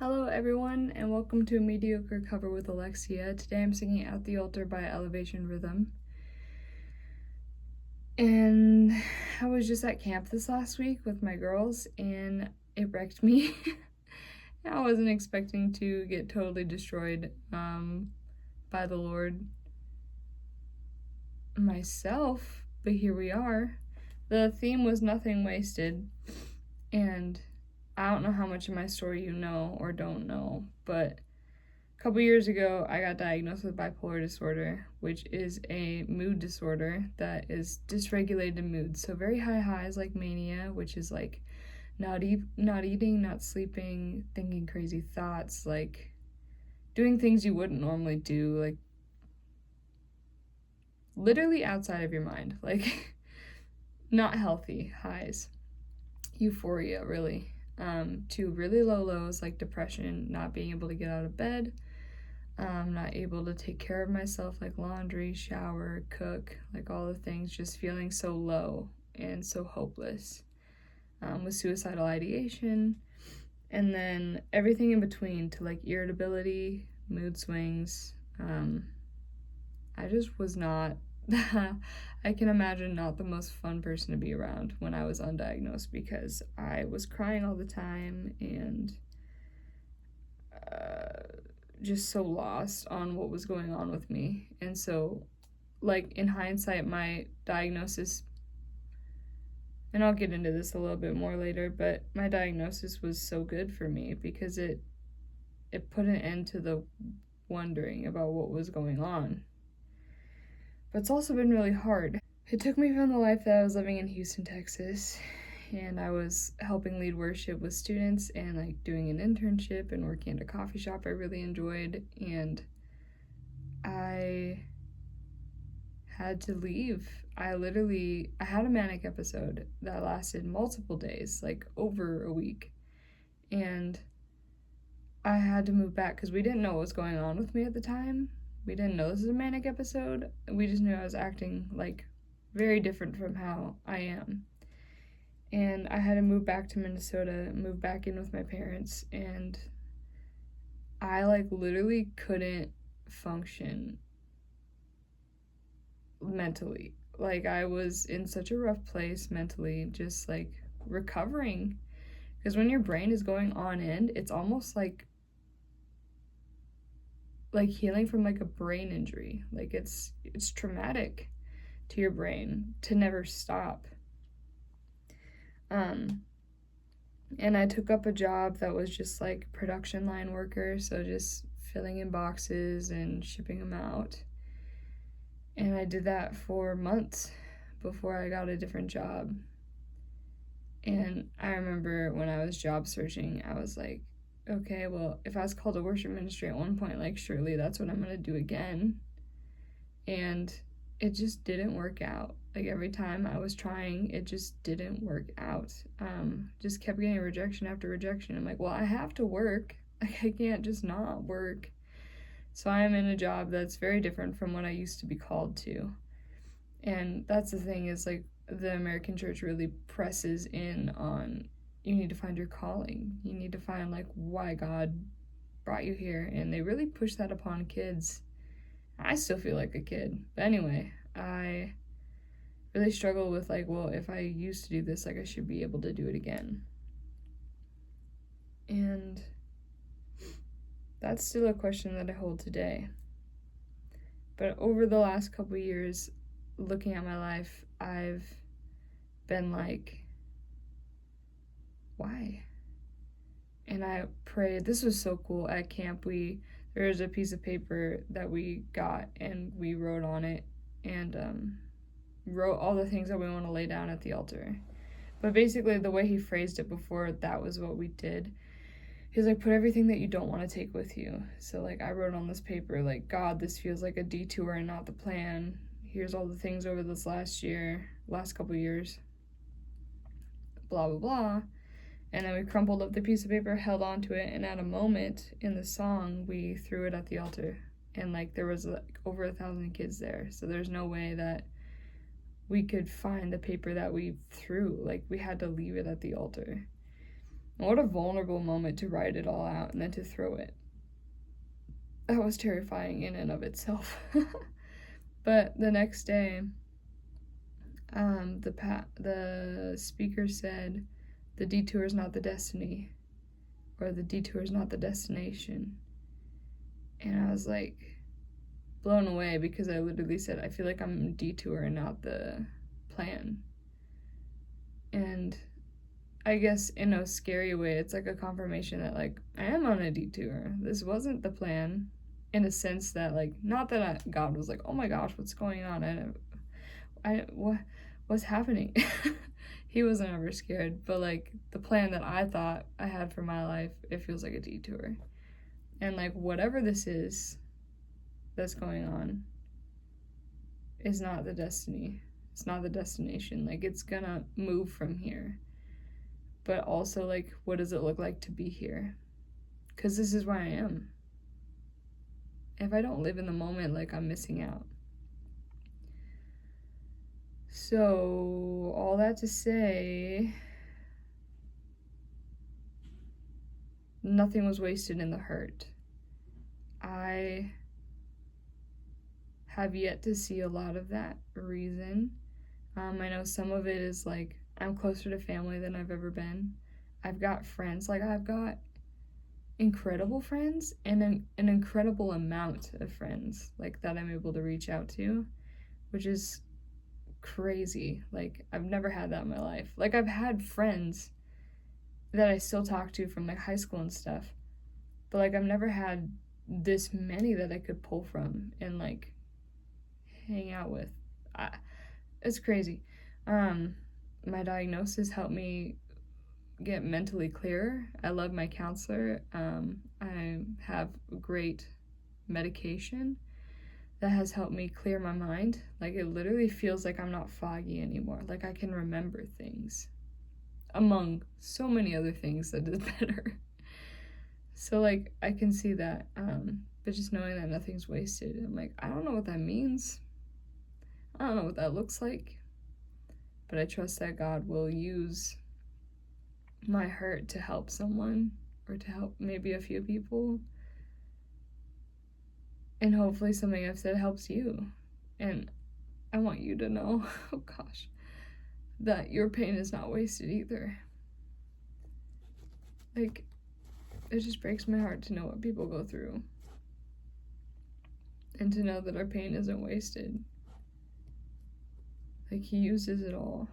Hello everyone, and welcome to a mediocre cover with Alexia. Today I'm singing At the Altar by Elevation Rhythm. And I was just at camp this last week with my girls, and it wrecked me. I wasn't expecting to get totally destroyed by the Lord myself, but here we are. The theme was nothing wasted, and I don't know how much of my story you know or don't know, but a couple years ago, I got diagnosed with bipolar disorder, which is a mood disorder that is dysregulated moods. So very high highs like mania, which is like not eating, not sleeping, thinking crazy thoughts, like doing things you wouldn't normally do, like literally outside of your mind, like not healthy highs. Euphoria, really. To really low lows like depression, not being able to get out of bed, not able to take care of myself, like laundry, shower, cook, like all the things, just feeling so low and so hopeless, with suicidal ideation, and then everything in between to like irritability, mood swings. I just was not, I can imagine not the most fun person to be around when I was undiagnosed because I was crying all the time and just so lost on what was going on with me. And so, like, in hindsight, my diagnosis, and I'll get into this a little bit more later, but my diagnosis was so good for me because it put an end to the wondering about what was going on. But it's also been really hard. It took me from the life that I was living in Houston, Texas, and I was helping lead worship with students and like doing an internship and working at a coffee shop I really enjoyed, and I had to leave. I had a manic episode that lasted multiple days, like over a week, and I had to move back because we didn't know what was going on with me at the time. We didn't know this was a manic episode. We just knew I was acting like very different from how I am. And I had to move back to Minnesota, move back in with my parents, and I like literally couldn't function mentally. Like I was in such a rough place mentally, just like recovering. Because when your brain is going on end, it's almost like healing from like a brain injury. Like it's traumatic to your brain to never stop. And I took up a job that was just like production line worker, so just filling in boxes and shipping them out. And I did that for months before I got a different job. And I remember when I was job searching, I was like, okay, well, if I was called to worship ministry at one point, like surely that's what I'm going to do again. And it just didn't work out. Like every time I was trying, it just didn't work out. Just kept getting rejection after rejection. I'm like, well, I have to work. Like I can't just not work. So I am in a job that's very different from what I used to be called to. And that's the thing is like the American church really presses in on you need to find your calling. You need to find like why God brought you here. And they really push that upon kids. I still feel like a kid. But anyway, I really struggle with like, well, if I used to do this, like I should be able to do it again. And that's still a question that I hold today. But over the last couple years, looking at my life, I've been like, why? And I prayed. This was so cool. At camp, there was a piece of paper that we got, and we wrote on it, and wrote all the things that we want to lay down at the altar. But basically, the way he phrased it before, that was what we did. He's like, put everything that you don't want to take with you. So, like, I wrote on this paper, like, God, this feels like a detour and not the plan. Here's all the things over this last couple years, blah, blah, blah. And then we crumpled up the piece of paper, held onto it, and at a moment in the song, we threw it at the altar. And, like, there was, like, over 1,000 kids there. So there's no way that we could find the paper that we threw. Like, we had to leave it at the altar. And what a vulnerable moment to write it all out and then to throw it. That was terrifying in and of itself. But the next day, the speaker said, the detour is not the destiny, or the detour is not the destination. And I was like blown away, because I literally said, I feel like I'm a detour and not the plan. And I guess in a scary way, it's like a confirmation that, like, I am on a detour. This wasn't the plan, in a sense that, like, not that God was like, oh my gosh, what's going on? What's happening? He wasn't ever scared, but, like, the plan that I thought I had for my life, it feels like a detour. And, like, whatever this is that's going on is not the destiny. It's not the destination. Like, it's gonna move from here. But also, like, what does it look like to be here? Because this is where I am. If I don't live in the moment, like, I'm missing out. So, all that to say, nothing was wasted in the hurt. I have yet to see a lot of that reason. I know some of it is, like, I'm closer to family than I've ever been. I've got friends. Like, I've got incredible friends and an incredible amount of friends, like, that I'm able to reach out to, which is crazy. Like, I've never had that in my life. Like, I've had friends that I still talk to from, like, high school and stuff, but, like, I've never had this many that I could pull from and, like, hang out with. It's crazy. My diagnosis helped me get mentally clear. I love my counselor. I have great medication that has helped me clear my mind. Like, it literally feels like I'm not foggy anymore. Like, I can remember things, among so many other things that is better. So, like, I can see that. But just knowing that nothing's wasted, I'm like, I don't know what that means. I don't know what that looks like. But I trust that God will use my hurt to help someone, or to help maybe a few people. And hopefully something I've said helps you. And I want you to know, oh gosh, that your pain is not wasted either. Like, it just breaks my heart to know what people go through. And to know that our pain isn't wasted. Like, he uses it all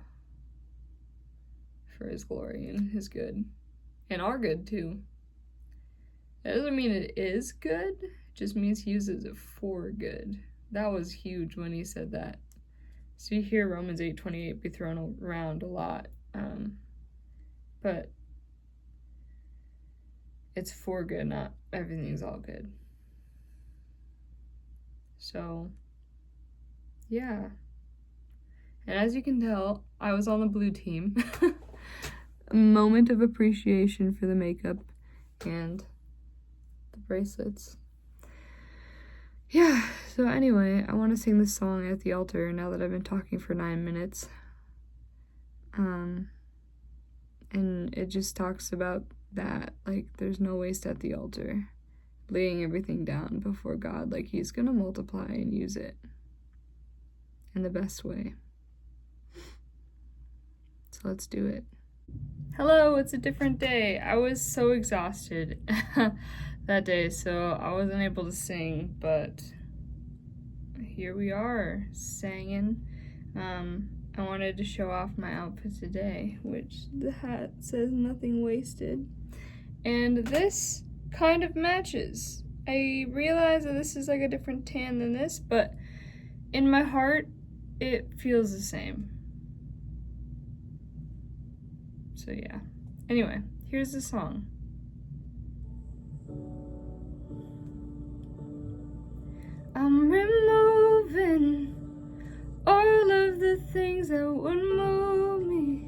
for his glory and his good. And our good, too. That doesn't mean it is good. It just means he uses it for good. That was huge when he said that. So you hear Romans 8:28 be thrown around a lot. But it's for good, not everything's all good. So, yeah. And as you can tell, I was on the blue team. A moment of appreciation for the makeup and the bracelets. Yeah, so anyway, I want to sing this song at the altar now that I've been talking for 9 minutes. And it just talks about that, like, there's no waste at the altar. Laying everything down before God, like, he's gonna multiply and use it in the best way. So let's do it. Hello, it's a different day. I was so exhausted that day, so I wasn't able to sing, but here we are, singing. I wanted to show off my outfit today, which the hat says nothing wasted. And this kind of matches. I realize that this is like a different tan than this, but in my heart, it feels the same. So yeah. Anyway, here's the song. I'm removing all of the things that would move me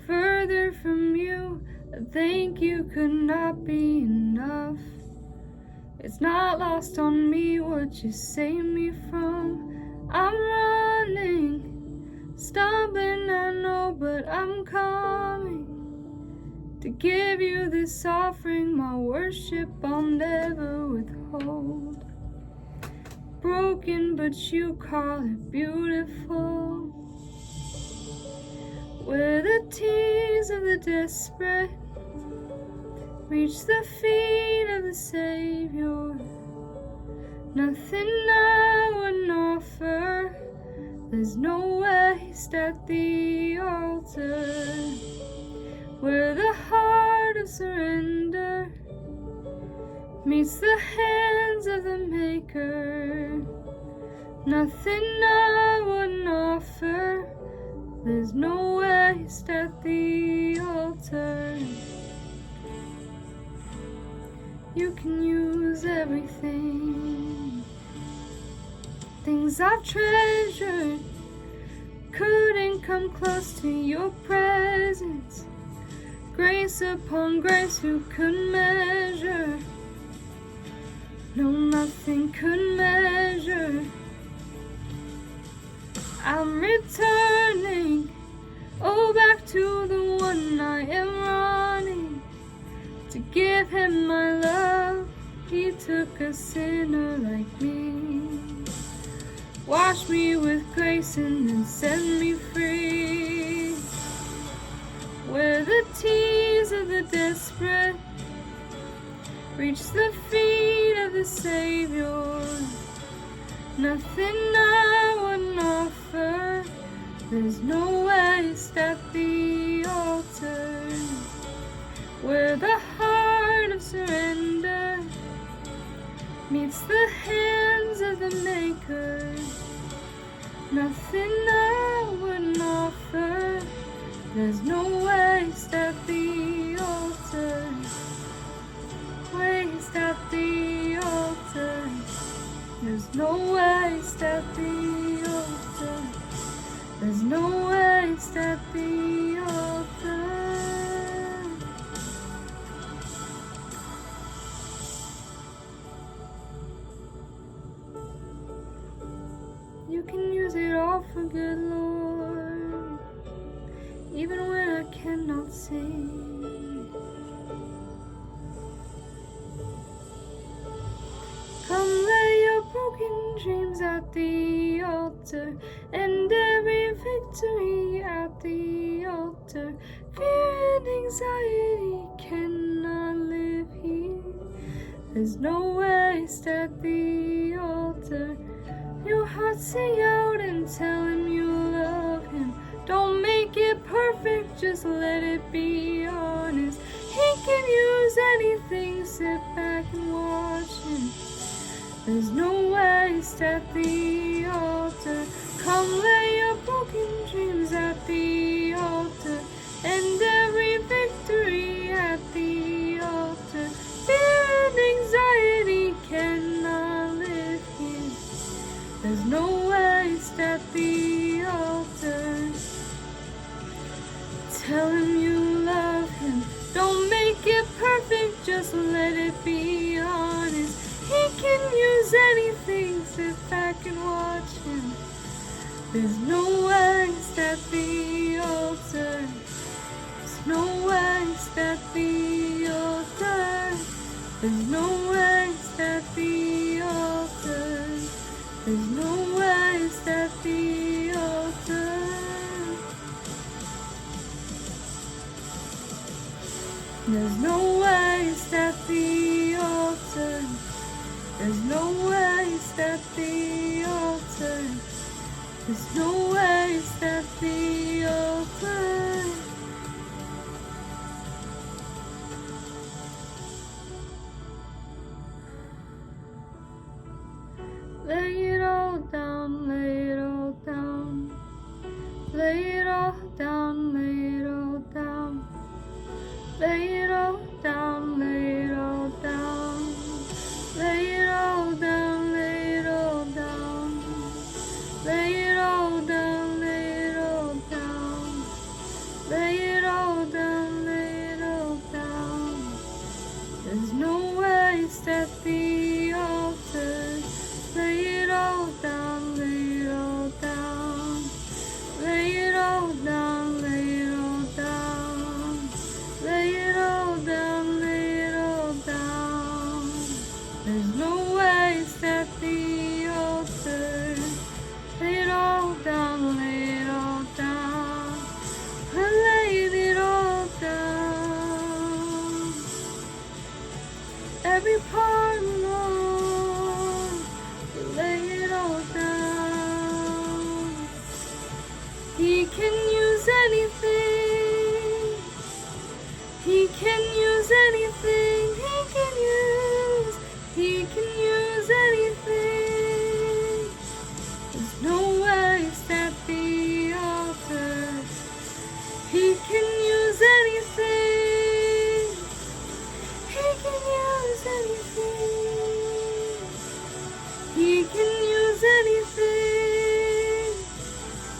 further from you. I think you could not be enough. It's not lost on me what you save me from. I'm running, stumbling, I know, but I'm coming. To give you this offering, my worship I'll never withhold. Broken, but you call it beautiful. Where the tears of the desperate reach the feet of the Savior, nothing I wouldn't offer. There's no waste at the altar. Where the heart of surrender meets the hands of the Maker, nothing I wouldn't offer. There's no waste at the altar. You can use everything. Things I've treasured couldn't come close to your presence. Grace upon grace, who could measure? No, nothing could measure. I'm returning, oh, back to the one I am running. To give him my love, he took a sinner like me. Wash me with grace and then set me free. Where the tears of the desperate reach the feet of the Savior, nothing I wouldn't offer. There's no waste at the altar. Where the heart of surrender meets the hands of the Maker, nothing I wouldn't offer. There's no waste at the altar. Waste at the altar. There's no waste at the altar. There's no waste at the altar. You can use it all for good, Lord, even when I cannot see. Come lay your broken dreams at the altar, and every victory at the altar. Fear and anxiety cannot live here. There's no waste at the altar. Your heart sing out and tell him you love him. Don't make it perfect, just let it be honest. He can use anything, sit back and watch him. There's no waste at the altar. Come lay your broken dreams at the altar, and every victory at the altar. Fear and anxiety cannot live here. There's no waste at the altar. Tell him you love him. Don't make it perfect, just let it be honest. He can use anything, sit back and watch him. There's no waste at the altar. There's no waste at the altar. There's no waste at the altar. There's no waste at the altar. There's no waste at the altar. There's no waste at the altar. There's no waste at the altar. Lay it all down, lay it all down. Lay it all down, lay it all down. Lay it all down, lay it all down. Lay it all down, lay it all down. Lay it all down, lay it all down. Lay it all down, lay it all down. There's no waste at the altar. Lay it all down, lay it all down. Lay it all down, lay it all down. Lay it every part alone. You lay it all down. He can use anything. He can use anything. He can use anything. There's no waste at the altar. He can use anything. He can use anything. He can use anything.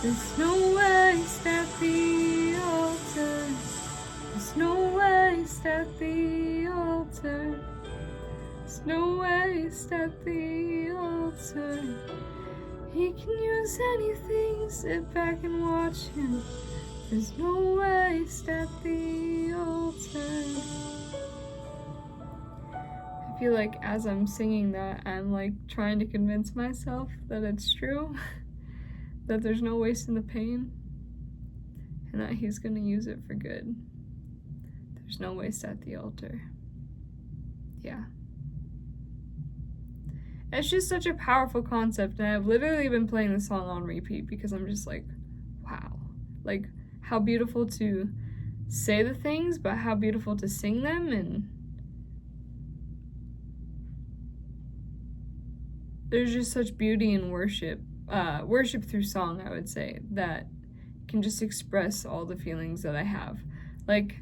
There's no waste at the altar. There's no waste at the altar. There's no waste at the altar. He can use anything. Sit back and watch him. There's no waste at the altar. I feel like as I'm singing that, I'm like trying to convince myself that it's true, that there's no waste in the pain, and that he's gonna use it for good. There's no waste at the altar. Yeah. It's just such a powerful concept, and I've literally been playing the song on repeat because I'm just like, wow. Like, how beautiful to say the things, but how beautiful to sing them, and there's just such beauty in worship through song, I would say, that can just express all the feelings that I have. Like,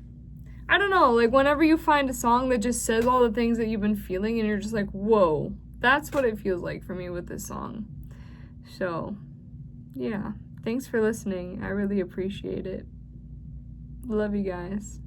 I don't know, like whenever you find a song that just says all the things that you've been feeling and you're just like, whoa, that's what it feels like for me with this song. So, yeah, thanks for listening. I really appreciate it. Love you guys.